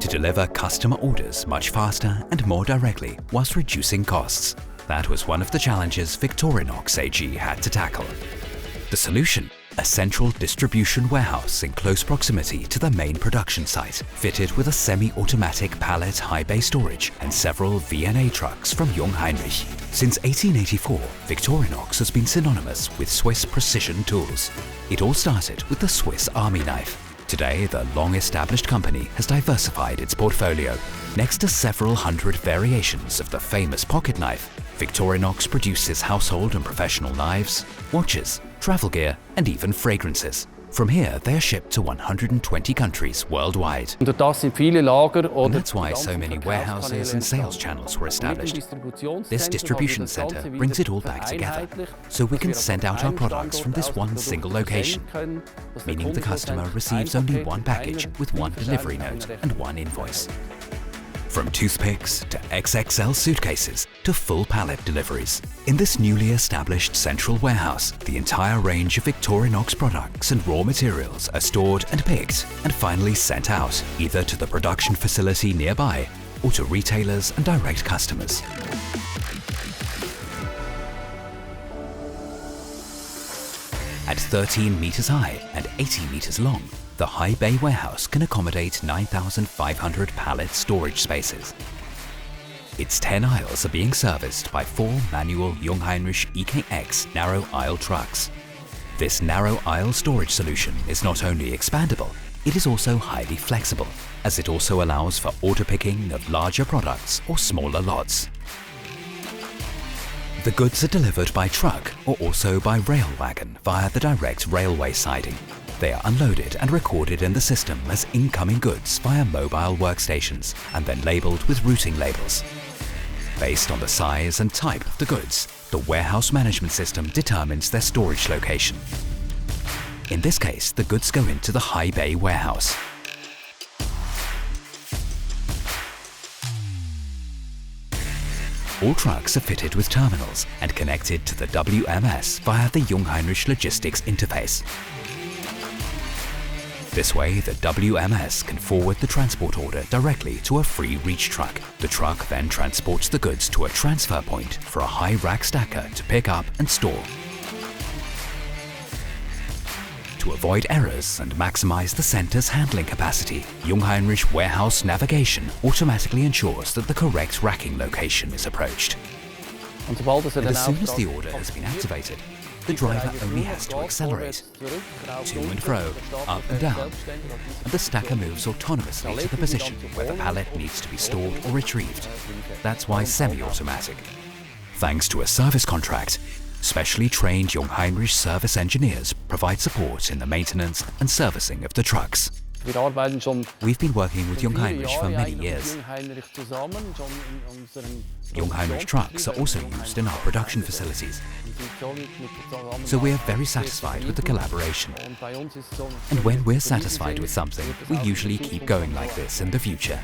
To deliver customer orders much faster and more directly whilst reducing costs. That was one of the challenges Victorinox AG had to tackle. The solution? A central distribution warehouse in close proximity to the main production site, fitted with a semi-automatic pallet high bay storage and several VNA trucks from Jungheinrich. Since 1884, Victorinox has been synonymous with Swiss precision tools. It all started with the Swiss Army knife. Today, the long-established company has diversified its portfolio. Next to several hundred variations of the famous pocket knife, Victorinox produces household and professional knives, watches, travel gear, and even fragrances. From here, they are shipped to 120 countries worldwide. And that's why so many warehouses and sales channels were established. This distribution center brings it all back together, so we can send out our products from this one single location, meaning the customer receives only one package with one delivery note and one invoice. From toothpicks to XXL suitcases to full pallet deliveries. In this newly established central warehouse, the entire range of Victorinox products and raw materials are stored and picked and finally sent out, either to the production facility nearby or to retailers and direct customers. At 13 meters high and 80 meters long, the high bay warehouse can accommodate 9,500 pallet storage spaces. Its 10 aisles are being serviced by 4 manual Jungheinrich EKX narrow aisle trucks. This narrow aisle storage solution is not only expandable, it is also highly flexible, as it also allows for order picking of larger products or smaller lots. The goods are delivered by truck or also by rail wagon via the direct railway siding. They are unloaded and recorded in the system as incoming goods via mobile workstations and then labelled with routing labels. Based on the size and type of the goods, the warehouse management system determines their storage location. In this case, the goods go into the high bay warehouse. All trucks are fitted with terminals and connected to the WMS via the Jungheinrich Logistics Interface. This way, the WMS can forward the transport order directly to a free reach truck. The truck then transports the goods to a transfer point for a high rack stacker to pick up and store. To avoid errors and maximize the center's handling capacity, Jungheinrich Warehouse Navigation automatically ensures that the correct racking location is approached. And as soon as the order has been activated, the driver only has to accelerate, to and fro, up and down, and the stacker moves autonomously to the position where the pallet needs to be stored or retrieved. That's why semi-automatic. Thanks to a service contract, specially trained Jungheinrich service engineers provide support in the maintenance and servicing of the trucks. We've been working with Jungheinrich for many years. Jungheinrich trucks are also used in our production facilities, so we are very satisfied with the collaboration. And when we're satisfied with something, we usually keep going like this in the future.